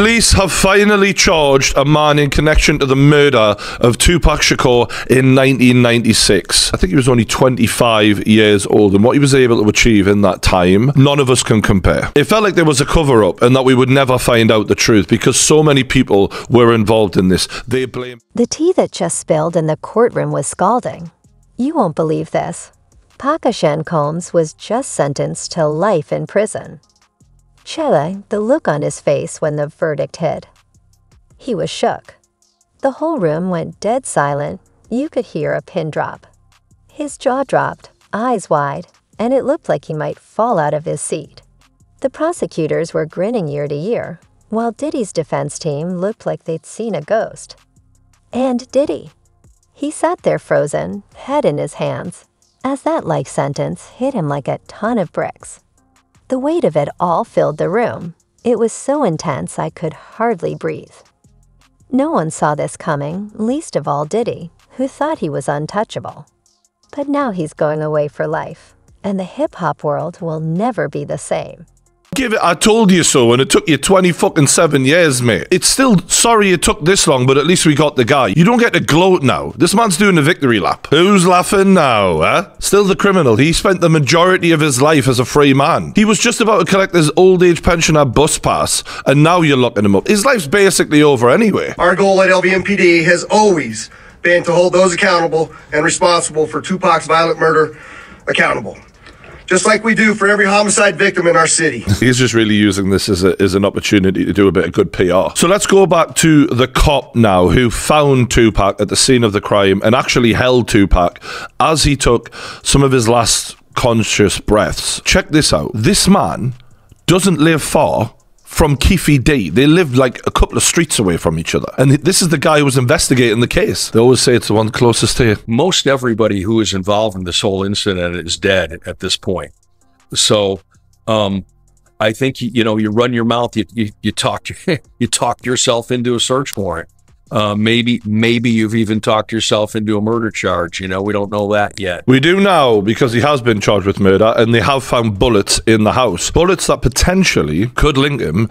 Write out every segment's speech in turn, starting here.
Police have finally charged a man in connection to the murder of Tupac Shakur in 1996. I think he was only 25 years old, and what he was able to achieve in that time, none of us can compare. It felt like there was a cover-up and that we would never find out the truth because so many people were involved in this. They blame... The tea that just spilled in the courtroom was scalding. You won't believe this. Pakishan Combs was just sentenced to life in prison. Chele, the look on his face when the verdict hit. He was shook. The whole room went dead silent. You could hear a pin drop. His jaw dropped, eyes wide, and it looked like he might fall out of his seat. The prosecutors were grinning ear to ear, while Diddy's defense team looked like they'd seen a ghost. And Diddy. He sat there frozen, head in his hands, as that life sentence hit him like a ton of bricks. The weight of it all filled the room. It was so intense I could hardly breathe. No one saw this coming, least of all Diddy, who thought he was untouchable. But now he's going away for life, and the hip-hop world will never be the same. Give it, I told you so, and it took you 27 years, mate. It's still sorry it took this long, but at least we got the guy. You don't get to gloat now. This man's doing a victory lap. Who's laughing now, huh? Still the criminal. He spent the majority of his life as a free man. He was just about to collect his old age pensioner bus pass, and now you're locking him up. His life's basically over anyway. Our goal at LVMPD has always been to hold those accountable and responsible for Tupac's violent murder accountable. Just like we do for every homicide victim in our city. He's just really using this as an opportunity to do a bit of good PR. So let's go back to the cop now who found Tupac at the scene of the crime and actually held Tupac as he took some of his last conscious breaths. Check this out. This man doesn't live far from Keefe D. They lived like a couple of streets away from each other. And this is the guy who was investigating the case. They always say it's the one closest to you. Most everybody who is involved in this whole incident is dead at this point. So I think, you run your mouth, you talk yourself into a search warrant. Maybe you've even talked yourself into a murder charge. We don't know that yet. We do now because he has been charged with murder and they have found bullets in the house. Bullets that potentially could link him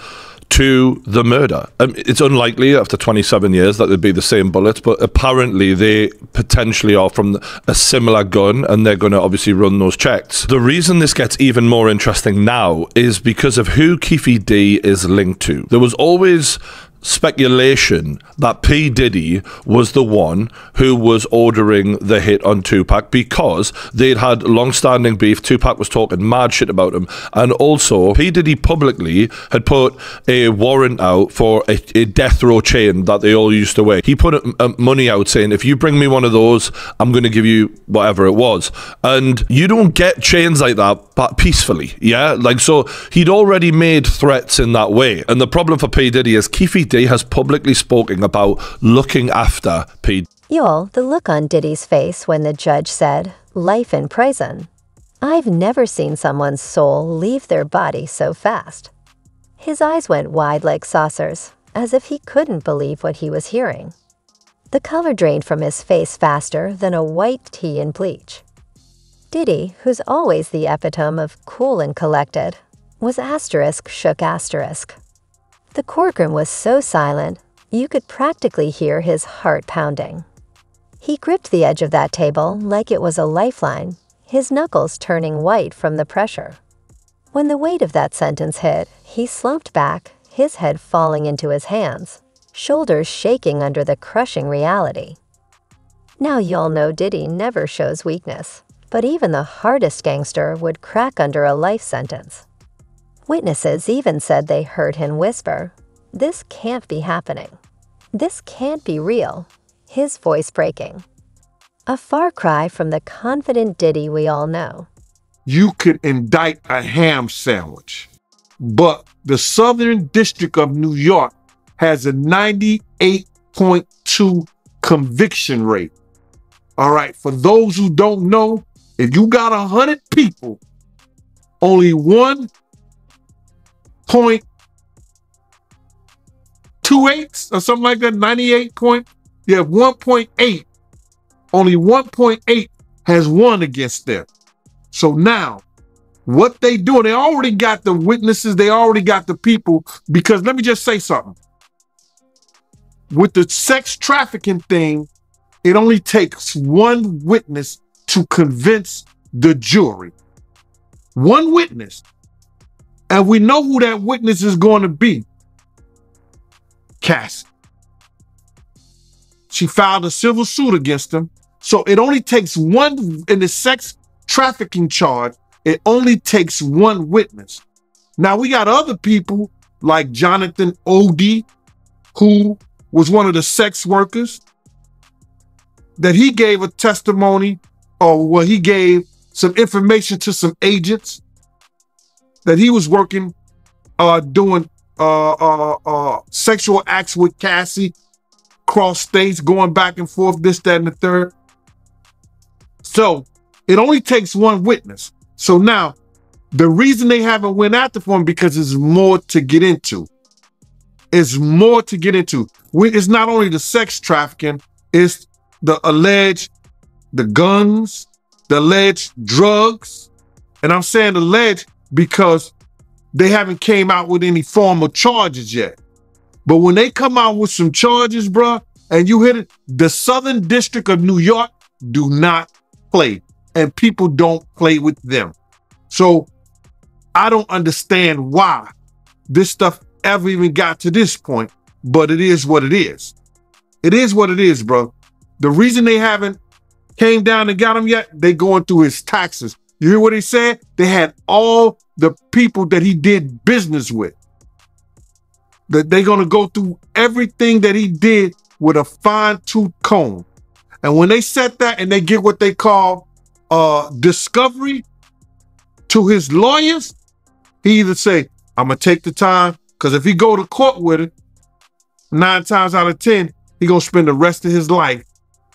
to the murder. It's unlikely after 27 years that they'd be the same bullets, but apparently they potentially are from a similar gun and they're going to obviously run those checks. The reason this gets even more interesting now is because of who Keefe D is linked to. There was always speculation that P. Diddy was the one who was ordering the hit on Tupac because they'd had long-standing beef. Tupac was talking mad shit about him, and also P. Diddy publicly had put a warrant out for a death row chain that they all used to wear. He put money out saying, if you bring me one of those, I'm going to give you whatever it was. And you don't get chains like that but peacefully, yeah? So he'd already made threats in that way. And the problem for P. Diddy is Keefe D has publicly spoken about looking after P. Y'all, the look on Diddy's face when the judge said, life in prison. I've never seen someone's soul leave their body so fast. His eyes went wide like saucers, as if he couldn't believe what he was hearing. The color drained from his face faster than a white tea in bleach. Diddy, who's always the epitome of cool and collected, was shook asterisk. The courtroom was so silent, you could practically hear his heart pounding. He gripped the edge of that table like it was a lifeline, his knuckles turning white from the pressure. When the weight of that sentence hit, he slumped back, his head falling into his hands, shoulders shaking under the crushing reality. Now y'all know Diddy never shows weakness, but even the hardest gangster would crack under a life sentence. Witnesses even said they heard him whisper, "This can't be happening. This can't be real," his voice breaking. A far cry from the confident Diddy we all know. You could indict a ham sandwich, but the Southern District of New York has a 98.2 conviction rate. All right, for those who don't know, if you got 100 people, only 1.28 or something like that, 1.8. Only 1.8 has won against them. So now, What they doing, they already got the witnesses, they already got the people, because let me just say something. With the sex trafficking thing, it only takes one witness to convince the jury. One witness. And we know who that witness is going to be. Cassie. She filed a civil suit against him. So it only takes one, in the sex trafficking charge, it only takes one witness. Now we got other people like Jonathan Odie, who was one of the sex workers, that he gave a testimony, or he gave some information to some agents that he was working, doing sexual acts with Cassie, cross states, going back and forth, this, that, and the third. So it only takes one witness. So now, the reason they haven't went after him, because there's more to get into. It's more to get into. It's not only the sex trafficking, it's the guns, the alleged drugs. And I'm saying alleged because they haven't came out with any formal charges yet. But when they come out with some charges, bruh, and you hit it, the Southern District of New York do not play. And people don't play with them. So I don't understand why this stuff ever even got to this point, but it is what it is. It is what it is, bro. The reason they haven't came down and got him yet, they going through his taxes. You hear what he said? They had all the people that he did business with. That they're going to go through everything that he did with a fine-tooth comb. And when they set that and they get what they call discovery to his lawyers, he either say, I'm going to take the time, because if he go to court with it, 9 times out of 10, he going to spend the rest of his life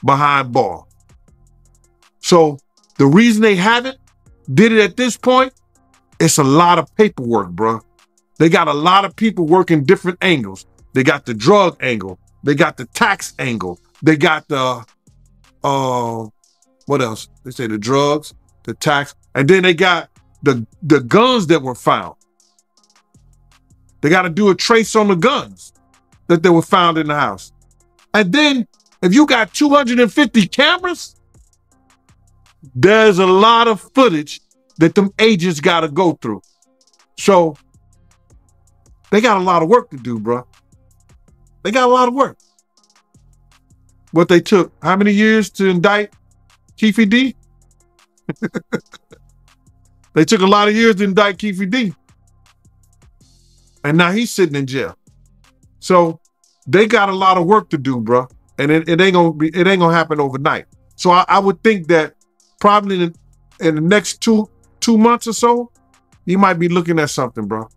behind bars. So the reason they haven't did it at this point, it's a lot of paperwork, bro. They got a lot of people working different angles. They got the drug angle. They got the tax angle. They got the, what else? They say the drugs, the tax, and then they got the guns that were found. They got to do a trace on the guns that they were found in the house. And then if you got 250 cameras, there's a lot of footage that them agents got to go through. So they got a lot of work to do, bro. They got a lot of work. What they took, how many years to indict Keefe D? They took a lot of years to indict Keefe D. And now he's sitting in jail. So they got a lot of work to do, bro. And it ain't gonna happen overnight. So I would think that probably in the next two months or so, you might be looking at something, bro.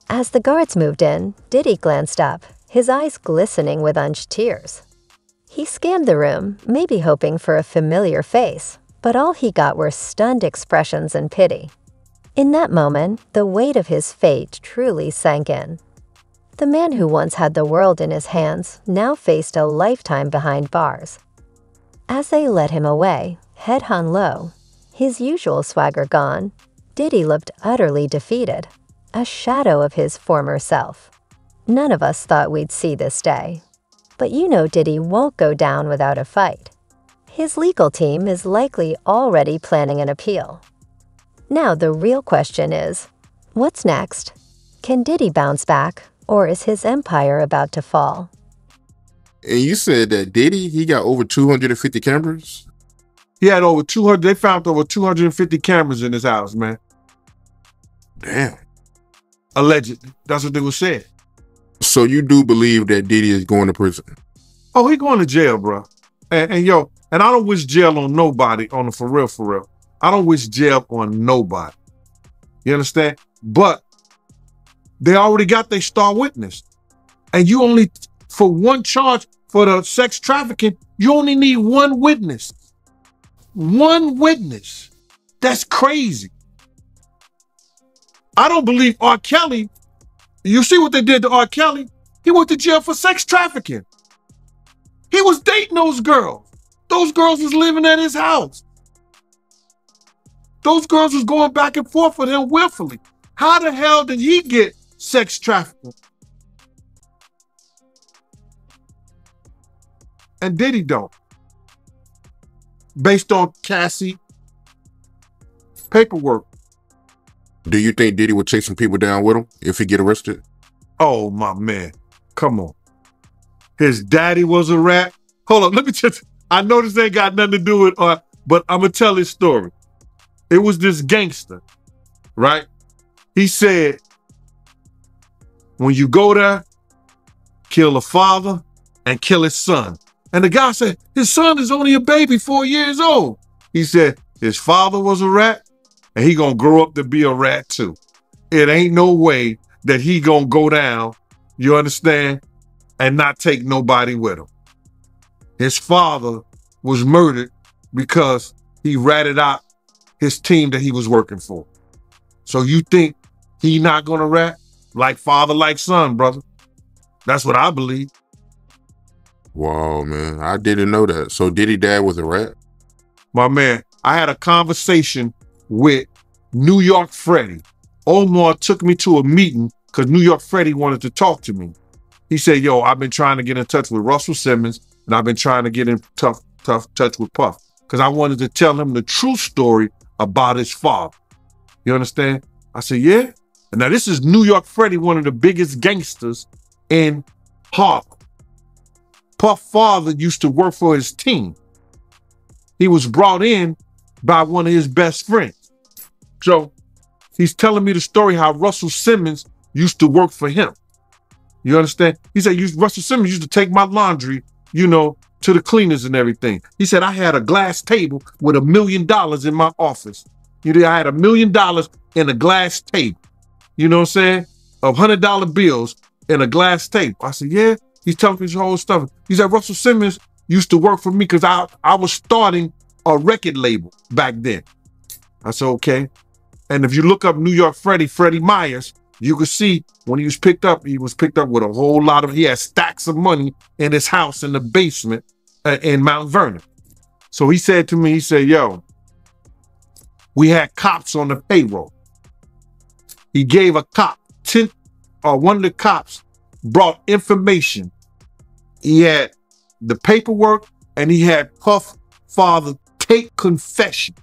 As the guards moved in, Diddy glanced up, his eyes glistening with unshed tears. He scanned the room, maybe hoping for a familiar face, but all he got were stunned expressions and pity. In that moment, the weight of his fate truly sank in. The man who once had the world in his hands now faced a lifetime behind bars. As they led him away, head hung low, his usual swagger gone, Diddy looked utterly defeated, a shadow of his former self. None of us thought we'd see this day. But you know Diddy won't go down without a fight. His legal team is likely already planning an appeal. Now the real question is, what's next? Can Diddy bounce back, or is his empire about to fall? And you said that Diddy, he got over 250 cameras? He had over 200, they found over 250 cameras in his house, man. Damn. Allegedly. That's what they were saying. So you do believe that Diddy is going to prison? Oh, he going to jail, bro. And I don't wish jail on nobody, on the for real. I don't wish jail on nobody. You understand? But they already got their star witness. And you only, for one charge for the sex trafficking, you only need one witness. One witness. That's crazy. I don't believe R. Kelly. You see what they did to R. Kelly? He went to jail for sex trafficking. He was dating those girls. Those girls was living at his house. Those girls was going back and forth with him willfully. How the hell did he get sex trafficking? And Diddy don't. Based on Cassie paperwork. Do you think Diddy would chase some people down with him if he get arrested? Oh, my man. Come on. His daddy was a rat. Hold on, let me just, I know this ain't got nothing to do with, but I'm going to tell his story. It was this gangster, right? He said, when you go there, kill a father and kill his son. And the guy said, his son is only a baby, 4 years old. He said, his father was a rat and he gonna grow up to be a rat too. It ain't no way that he gonna go down, you understand, and not take nobody with him. His father was murdered because he ratted out his team that he was working for. So you think he not gonna rat? Like father, like son, brother. That's what I believe. Wow, man. I didn't know that. So Diddy dad was a rat? My man, I had a conversation with New York Freddie. Omar took me to a meeting because New York Freddie wanted to talk to me. He said, yo, I've been trying to get in touch with Russell Simmons and I've been trying to get in tough touch with Puff because I wanted to tell him the true story about his father. You understand? I said, yeah. And now this is New York Freddie, one of the biggest gangsters in Harlem. Puff father used to work for his team. He was brought in by one of his best friends. So he's telling me the story how Russell Simmons used to work for him. You understand? He said, Russell Simmons used to take my laundry, you know, to the cleaners and everything. He said, I had a glass table with $1 million in my office. You know, I had $1 million in a glass table, you know what I'm saying? Of $100 bills in a glass table. I said, yeah. He's telling me this whole stuff. He said, Russell Simmons used to work for me because I was starting a record label back then. I said, okay. And if you look up New York Freddie Myers, you could see when he was picked up with a whole lot of, he had stacks of money in his house in the basement in Mount Vernon. So he said to me, he said, yo, we had cops on the payroll. He gave a cop, one of the cops brought information. He had the paperwork and he had Puff father take confession.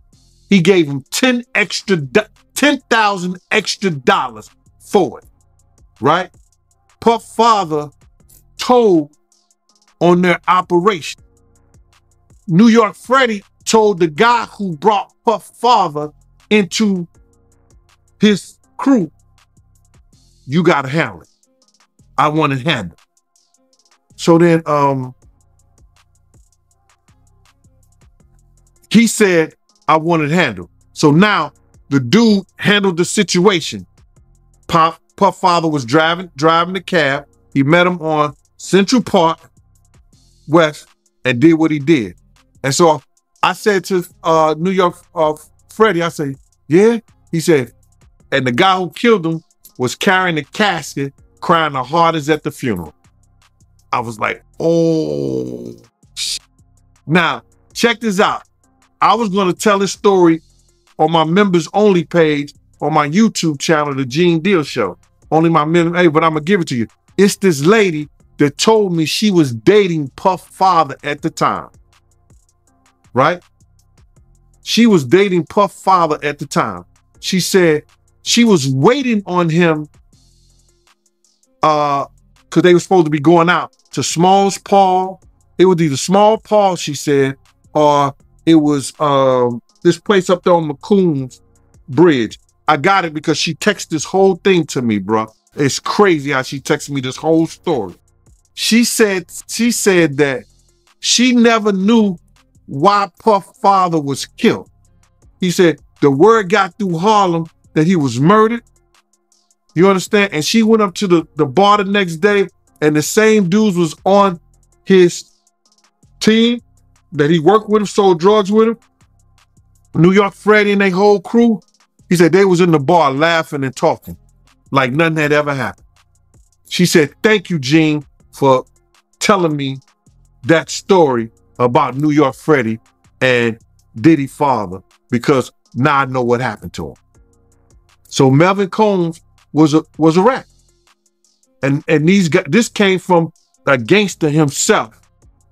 He gave him $10,000 extra for it, right? Puff father told on their operation. New York Freddie told the guy who brought Puff father into his crew, you gotta handle it. I want it handled. So then he said, I want it handled. So now the dude handled the situation. Puff father was driving the cab. He met him on Central Park West and did what he did. And so I said to New York Freddie, I said, yeah. He said, and the guy who killed him was carrying the casket, crying the hardest at the funeral. I was like, oh. Now, check this out. I was going to tell this story on my members only page on my YouTube channel, The Gene Deal Show. Only my members, hey, but I'm going to give it to you. It's this lady that told me she was dating Puff father at the time. Right? She was dating Puff father at the time. She said she was waiting on him because they were supposed to be going out to Smalls Paul. It was either Small Paul, she said, or it was this place up there on McCoon's Bridge. I got it because she texted this whole thing to me, bro. It's crazy how she texted me this whole story. She said that she never knew why Puff father was killed. He said the word got through Harlem that he was murdered. You understand? And she went up to the bar the next day and the same dudes was on his team that he worked with him, sold drugs with him. New York Freddie and their whole crew. He said they was in the bar laughing and talking like nothing had ever happened. She said, thank you, Gene, for telling me that story about New York Freddie and Diddy father because now I know what happened to him. So Melvin Combs was a rat. And these guys, this came from a gangster himself,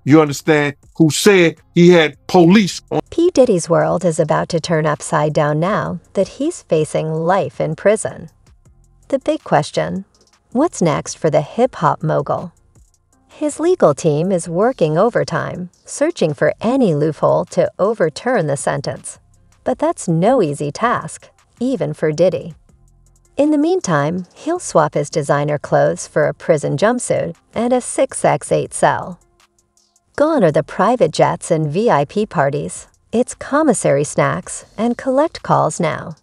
you understand, who said he had police on. P. Diddy's world is about to turn upside down now that he's facing life in prison. The big question, what's next for the hip-hop mogul? His legal team is working overtime, searching for any loophole to overturn the sentence. But that's no easy task, even for Diddy. In the meantime, he'll swap his designer clothes for a prison jumpsuit and a 6x8 cell. Gone are the private jets and VIP parties. It's commissary snacks and collect calls now.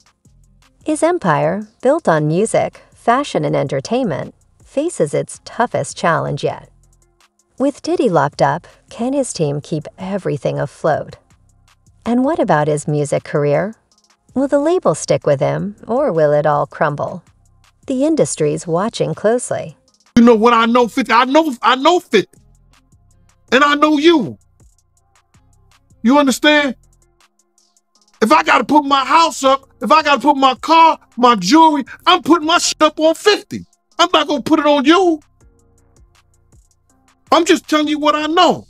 His empire, built on music, fashion, and entertainment, faces its toughest challenge yet. With Diddy locked up, can his team keep everything afloat? And what about his music career? Will the label stick with him, or will it all crumble? The industry's watching closely. You know what I know, 50? I know 50. And I know you. You understand? If I gotta put my house up, if I gotta put my car, my jewelry, I'm putting my shit up on 50. I'm not gonna put it on you. I'm just telling you what I know.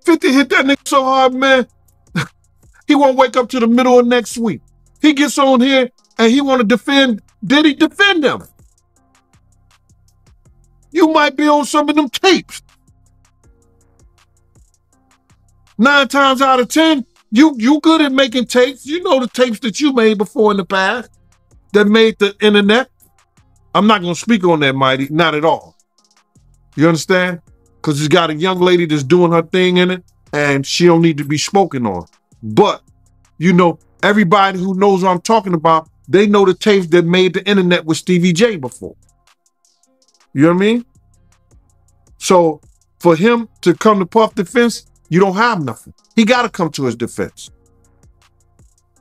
50 hit that nigga so hard, man. He won't wake up to the middle of next week. He gets on here and he want to defend Diddy, defend him. You might be on some of them tapes. 9 times out of 10, you good at making tapes. You know the tapes that you made before in the past that made the internet. I'm not going to speak on that, Mighty. Not at all. You understand? Because it's got a young lady that's doing her thing in it and she don't need to be spoken on. But, you know, everybody who knows what I'm talking about, they know the tapes that made the internet with Stevie J before. You know what I mean? So for him to come to Puff defense, you don't have nothing. He got to come to his defense.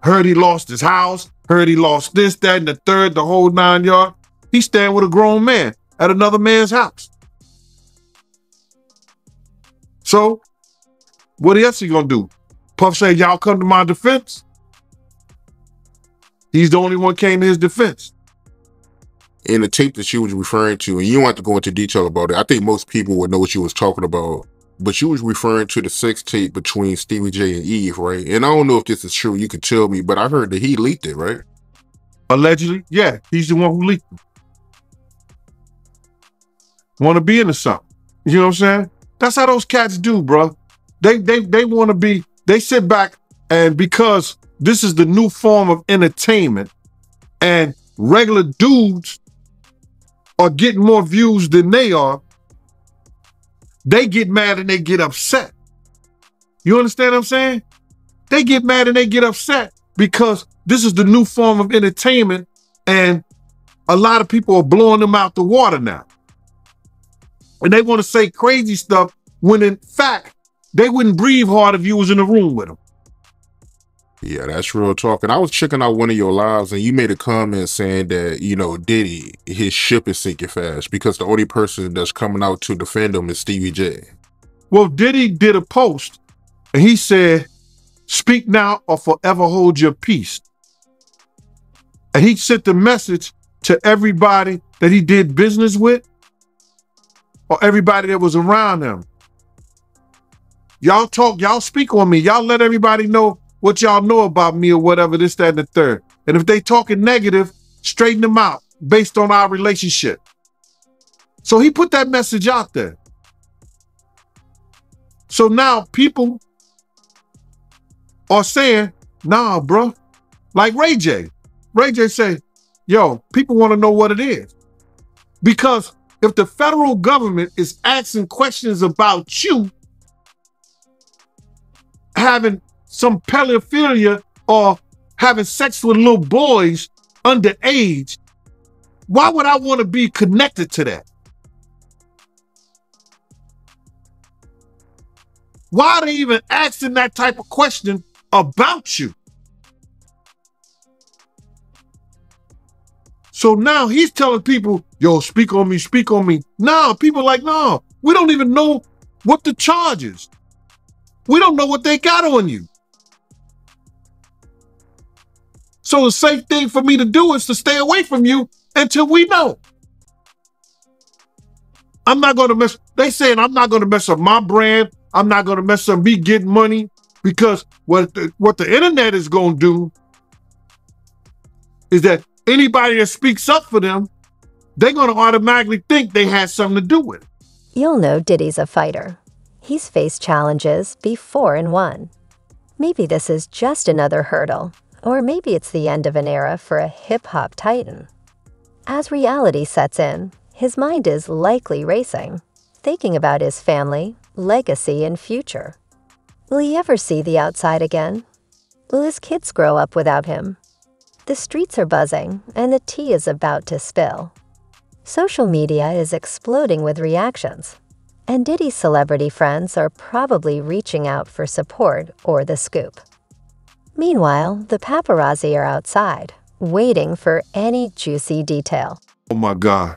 Heard he lost his house, heard he lost this, that, and the third, the whole 9 yards. He's standing with a grown man at another man's house. So what else he gonna do? Puff said, y'all come to my defense. He's the only one came to his defense. In the tape that she was referring to, and you don't have to go into detail about it, I think most people would know what she was talking about, but she was referring to the sex tape between Stevie J and Eve, right? And I don't know if this is true, you can tell me, but I heard that he leaked it, right? Allegedly, yeah, he's the one who leaked it. Want to be into something. You know what I'm saying? That's how those cats do, bro. They want to be, they sit back, and because this is the new form of entertainment and regular dudes are getting more views than they are, they get mad and they get upset. You understand what I'm saying? They get mad and they get upset because this is the new form of entertainment and a lot of people are blowing them out the water now. And they want to say crazy stuff when in fact, they wouldn't breathe hard if you was in the room with them. Yeah, that's real talk. And I was checking out one of your lives and you made a comment saying that, you know, Diddy, his ship is sinking fast because the only person that's coming out to defend him is Stevie J. Well, Diddy did a post and he said, speak now or forever hold your peace. And he sent the message to everybody that he did business with or everybody that was around him. Y'all talk, y'all speak on me. Y'all let everybody know what y'all know about me or whatever, this, that, and the third. And if they talking negative, straighten them out based on our relationship. So he put that message out there. So now people are saying, nah, bro. Like Ray J. Ray J say, yo, people want to know what it is. Because if the federal government is asking questions about you having some pedophilia or having sex with little boys underage, why would I want to be connected to that? Why are they even asking that type of question about you? So now he's telling people, yo, speak on me, speak on me. No, people are like, no, we don't even know what the charge is. We don't know what they got on you. So the safe thing for me to do is to stay away from you until we know. I'm not going to mess. They saying I'm not going to mess up my brand. I'm not going to mess up me getting money, because what the internet is going to do is that anybody that speaks up for them, they're going to automatically think they had something to do with it. You'll know Diddy's a fighter. He's faced challenges before and won. Maybe this is just another hurdle, or maybe it's the end of an era for a hip-hop titan. As reality sets in, his mind is likely racing, thinking about his family, legacy, and future. Will he ever see the outside again? Will his kids grow up without him? The streets are buzzing, and the tea is about to spill. Social media is exploding with reactions, and Diddy's celebrity friends are probably reaching out for support or the scoop. Meanwhile, the paparazzi are outside, waiting for any juicy detail. Oh my God.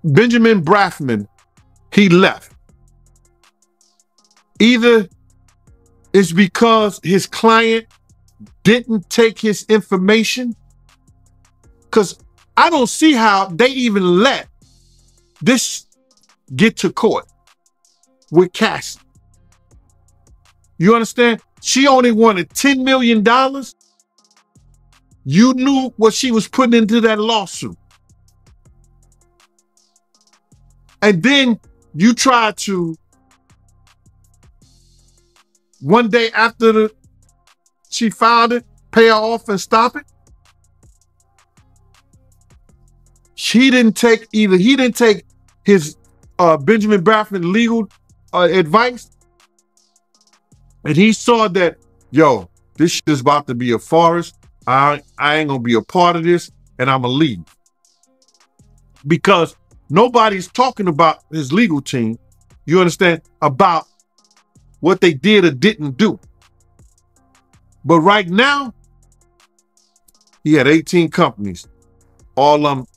Benjamin Braffman, he left. Either it's because his client didn't take his information, because I don't see how they even let this get to court with Cassie. You understand? She only wanted $10 million. You knew what she was putting into that lawsuit. And then you tried to, one day after she filed it, pay her off and stop it. He didn't take his Benjamin Braffman legal advice. And he saw that, yo, this shit is about to be a forest. I ain't gonna be a part of this, and I'm gonna leave. Because nobody's talking about his legal team, you understand, about what they did or didn't do. But right now, he had 18 companies, all of them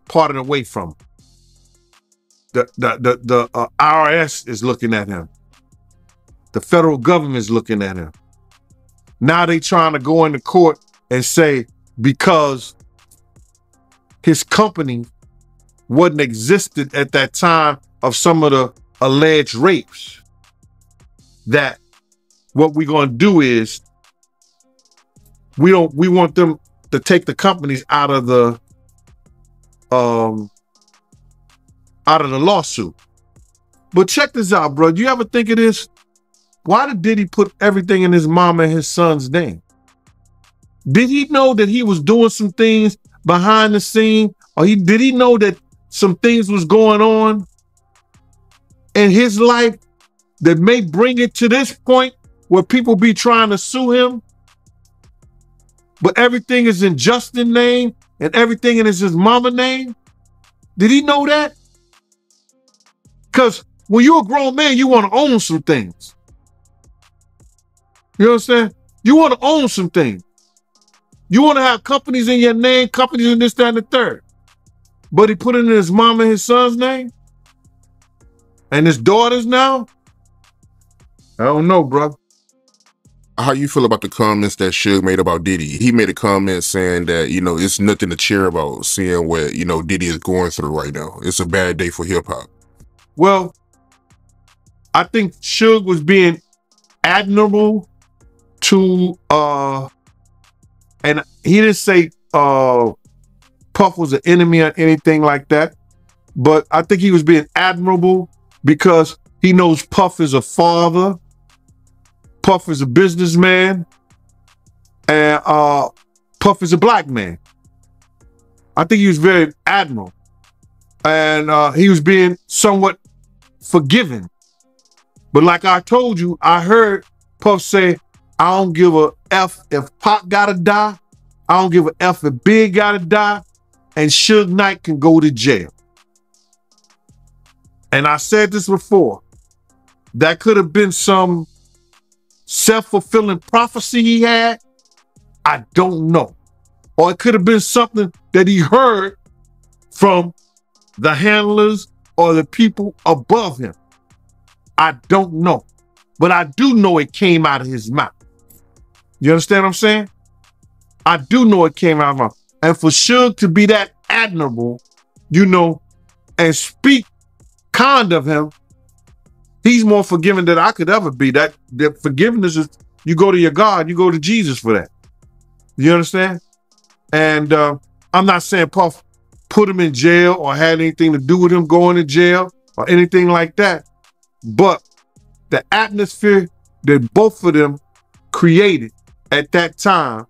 parted away from him. The IRS is looking at him. The federal government is looking at him. Now they trying to go into court and say because his company wasn't existed at that time of some of the alleged rapes, that what we're going to do is we want them to take the companies out of the lawsuit. But check this out, bro. Do you ever think of this? Why did Diddy put everything in his mom and his son's name? Did he know that he was doing some things behind the scene? Or did he know that some things was going on in his life that may bring it to this point where people be trying to sue him? But everything is in Justin's name and everything is his mama's name? Did he know that? Because when you're a grown man, you want to own some things. You know what I'm saying? You want to own some things. You want to have companies in your name, companies in this, that, and the third. But he put it in his mom and his son's name? And his daughters now? I don't know, bro. How you feel about the comments that Suge made about Diddy? He made a comment saying that, it's nothing to cheer about seeing what, Diddy is going through right now. It's a bad day for hip hop. Well, I think Suge was being admirable to, and he didn't say Puff was an enemy or anything like that, but I think he was being admirable because he knows Puff is a father, Puff is a businessman, and Puff is a black man. I think he was very admirable, and he was being somewhat forgiving. But like I told you, I heard Puff say, I don't give a F if Pac gotta die. I don't give a F if Big gotta die. And Suge Knight can go to jail. And I said this before. That could have been some self-fulfilling prophecy he had. I don't know. Or it could have been something that he heard from the handlers or the people above him. I don't know. But I do know it came out of his mouth. You understand what I'm saying? I do know it came out of my mouth. And for Suge to be that admirable, you know, and speak kind of him, he's more forgiving than I could ever be. That forgiveness is, you go to your God, you go to Jesus for that. You understand? And I'm not saying Puff put him in jail or had anything to do with him going to jail or anything like that. But the atmosphere that both of them created at that time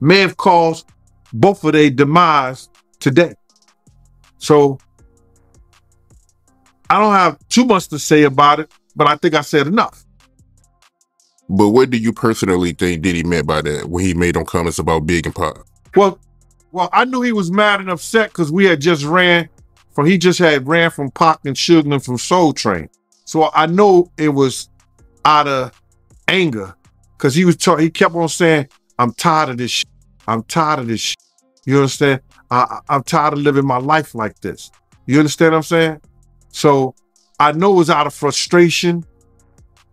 may have caused both of their demise today. So I don't have too much to say about it, but I think I said enough. But what do you personally think Diddy meant by that when he made them comments about Big and Pop? Well, I knew he was mad and upset because he just had ran from Pac and Suge and from Soul Train. So I know it was out of anger because he kept on saying, I'm tired of this shit. I'm tired of this shit. You understand? I'm tired of living my life like this. You understand what I'm saying? So I know it was out of frustration.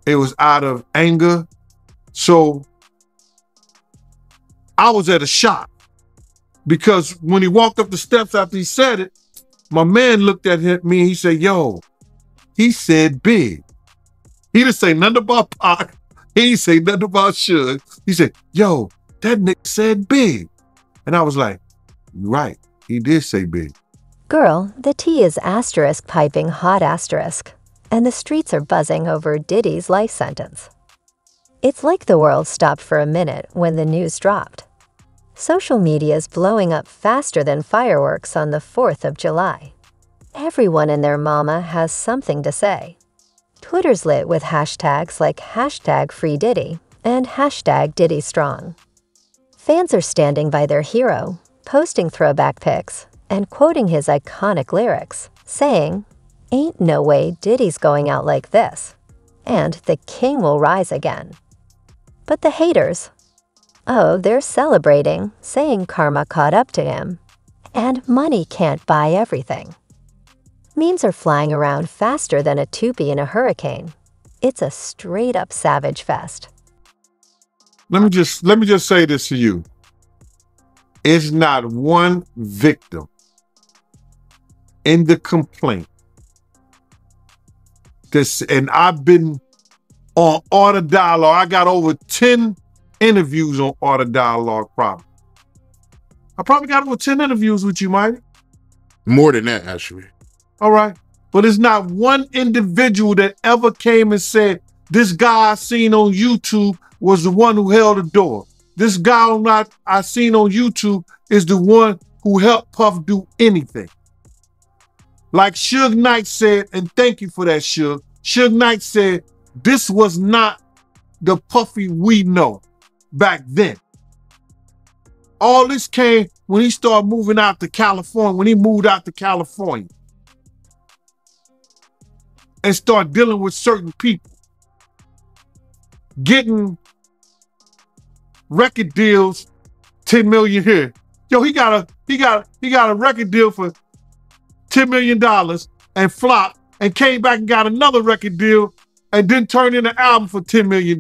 It was out of anger. So I was at a shock because when he walked up the steps after he said it, my man looked at me and he said, yo, he said big. He didn't say nothing about Pac. He didn't say nothing about Suge. He said, yo, that nigga said big. And I was like, right, he did say big. Girl, the tea is asterisk piping hot asterisk, and the streets are buzzing over Diddy's life sentence. It's like the world stopped for a minute when the news dropped. Social media is blowing up faster than fireworks on the 4th of July. Everyone and their mama has something to say. Twitter's lit with hashtags like #FreeDiddy and #DiddyStrong. Fans are standing by their hero, posting throwback pics, and quoting his iconic lyrics, saying, "Ain't no way Diddy's going out like this," and "The king will rise again." But the haters, oh, they're celebrating, saying karma caught up to him, and money can't buy everything. Memes are flying around faster than a toupee in a hurricane. It's a straight-up savage fest. Let me just say this to you. It's not one victim in the complaint. And I've been on Art of Dialogue. I got over 10 interviews on Art of Dialogue probably. I probably got over 10 interviews with you, Mike. More than that, actually. All right. But it's not one individual that ever came and said, this guy I seen on YouTube was the one who held the door. This guy I seen on YouTube is the one who helped Puff do anything. Like Suge Knight said, and thank you for that, Suge. Suge Knight said, this was not the Puffy we know back then. All this came when he started moving out to California, when he moved out to California and started dealing with certain people, getting record deals, 10 million here. Yo, he got a record deal for $10 million and flopped and came back and got another record deal and then turned in an album for $10 million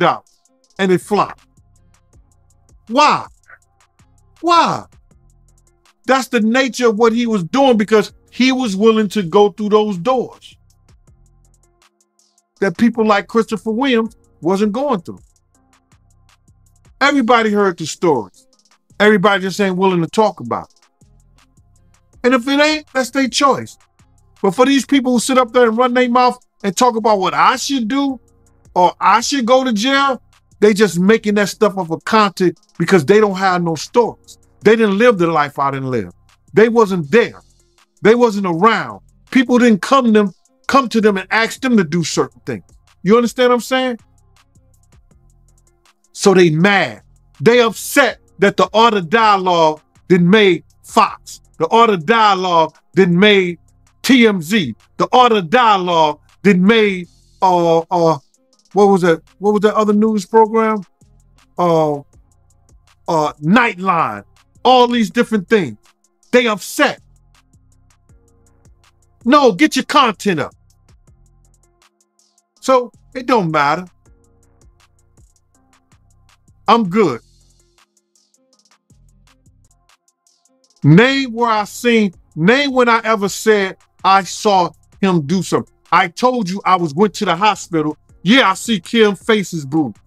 and it flopped. Why? Why? That's the nature of what he was doing because he was willing to go through those doors that people like Christopher Williams wasn't going through. Everybody heard the stories. Everybody just ain't willing to talk about it. And if it ain't, that's their choice. But for these people who sit up there and run their mouth and talk about what I should do or I should go to jail, they just making that stuff up for content because they don't have no stories. They didn't live the life I didn't live. They wasn't there. They wasn't around. People didn't come to them and ask them to do certain things. You understand what I'm saying? So they mad. They upset that the Art of Dialogue didn't make Fox. The Art of Dialogue didn't make TMZ. The Art of Dialogue didn't make what was that? What was that other news program? Nightline. All these different things. They upset. No, get your content up. So it don't matter. I'm good. Name where name when I ever said I saw him do something. I told you I went to the hospital. Yeah, I see Kim faces bruised.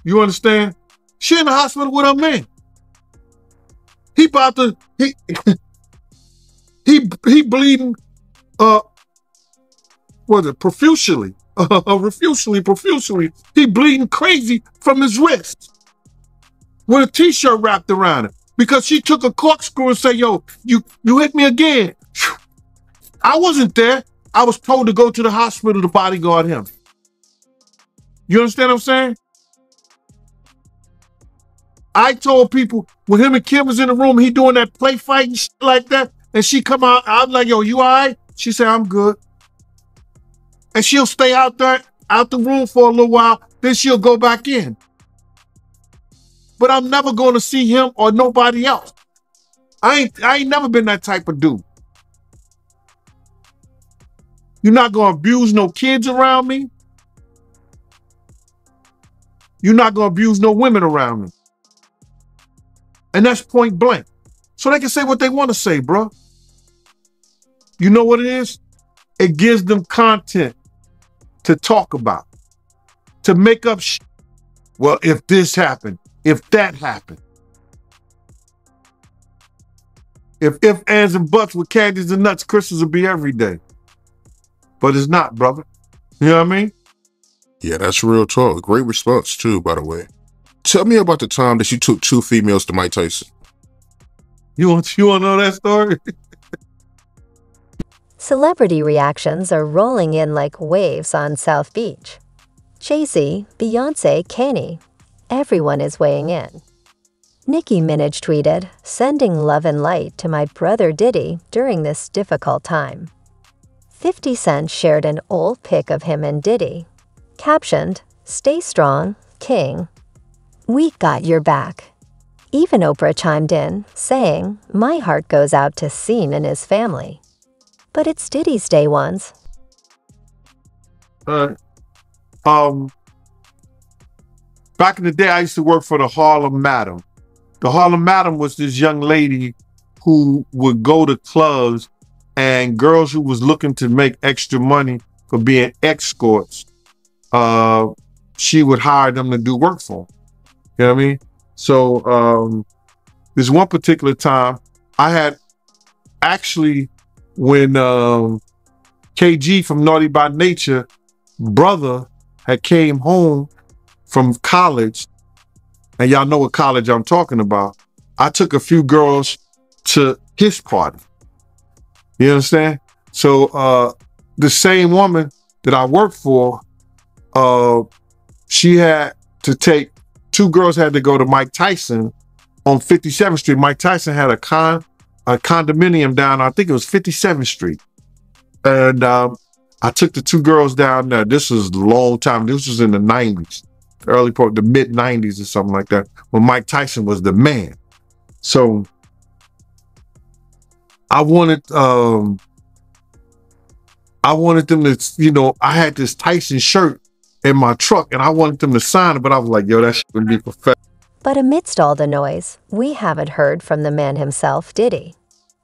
You understand? She in the hospital with her man. He about to, he bleeding, profusely. Profusely. He bleeding crazy from his wrist with a t-shirt wrapped around it because she took a corkscrew and said, yo, you hit me again. I wasn't there. I was told to go to the hospital to bodyguard him. You understand what I'm saying? I told people when him and Kim was in the room, he doing that play fight and shit like that, and she come out, I'm like, yo, you all right? She said, I'm good. And she'll stay out there, out the room for a little while, then she'll go back in. But I'm never going to see him or nobody else. I ain't never been that type of dude. You're not going to abuse no kids around me. You're not going to abuse no women around me. And that's point blank. So they can say what they want to say, bro. You know what it is? It gives them content to talk about, to make up shit. Well, if this happened, if that happened. If ands, and buts with candies and nuts, Christmas will be every day. But it's not, brother. You know what I mean? Yeah, that's real talk. Great response, too, by the way. Tell me about the time that you took 2 females to Mike Tyson. You want to know that story? Celebrity reactions are rolling in like waves on South Beach. Jay-Z, Beyonce, Kanye. Everyone is weighing in. Nicki Minaj tweeted, "Sending love and light to my brother Diddy during this difficult time." 50 Cent shared an old pic of him and Diddy, captioned, "Stay strong, King. We got your back." Even Oprah chimed in, saying, "My heart goes out to Scene and his family." But it's Diddy's day ones. Back in the day, I used to work for the Harlem Madam. The Harlem Madam was this young lady who would go to clubs and girls who was looking to make extra money for being escorts, she would hire them to do work for them. You know what I mean? So this one particular time, I had actually, when KG from Naughty by Nature, brother had came home from college, and y'all know what college I'm talking about, I took a few girls to his party. You understand? So the same woman that I worked for, she had to take, 2 girls had to go to Mike Tyson on 57th Street. Mike Tyson had a condominium down, I think it was 57th Street. And I took the 2 girls down there. This was a long time. This was in the 90s, the mid 90s or something like that, when Mike Tyson was the man. So I wanted them to, you know, I had this Tyson shirt in my truck and I wanted them to sign it, but I was like, yo, that shit would be professional. But amidst all the noise, we haven't heard from the man himself, Diddy.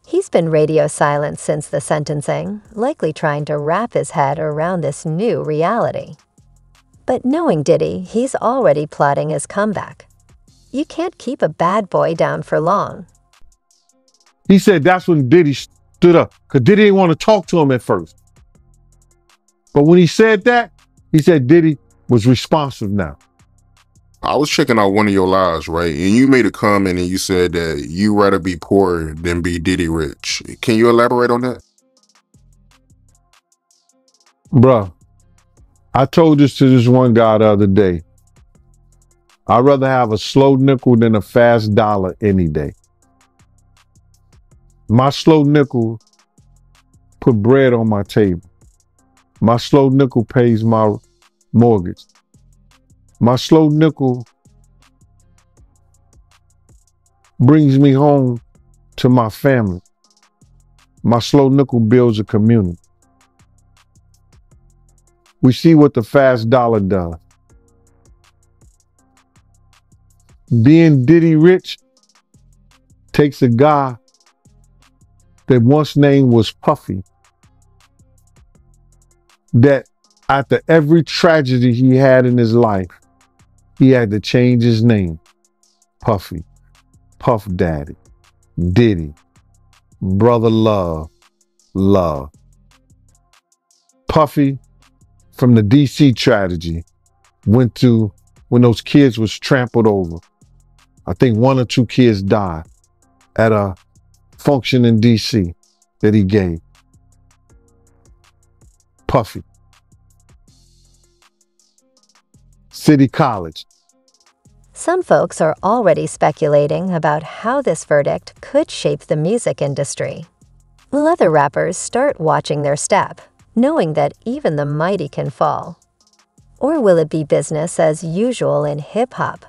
He's been radio silent since the sentencing, likely trying to wrap his head around this new reality. But knowing Diddy, he's already plotting his comeback. You can't keep a bad boy down for long. He said that's when Diddy stood up, because Diddy didn't want to talk to him at first. But when he said that, he said Diddy was responsive now. I was checking out one of your lives, right? And you made a comment and you said that you rather be poor than be Diddy rich. Can you elaborate on that? Bruh, I told this to this one guy the other day. I'd rather have a slow nickel than a fast dollar any day. My slow nickel put bread on my table. My slow nickel pays my mortgage. My slow nickel brings me home to my family. My slow nickel builds a community. We see what the fast dollar does. Being Diddy rich takes a guy that once name was Puffy, that after every tragedy he had in his life, he had to change his name. Puffy, Puff Daddy, Diddy, Brother Love, Love. Puffy, from the DC tragedy, went to when those kids was trampled over. I think 1 or 2 kids died at a function in DC that he gave. Puffy. City College. Some folks are already speculating about how this verdict could shape the music industry. Will other rappers start watching their step, knowing that even the mighty can fall? Or will it be business as usual in hip-hop,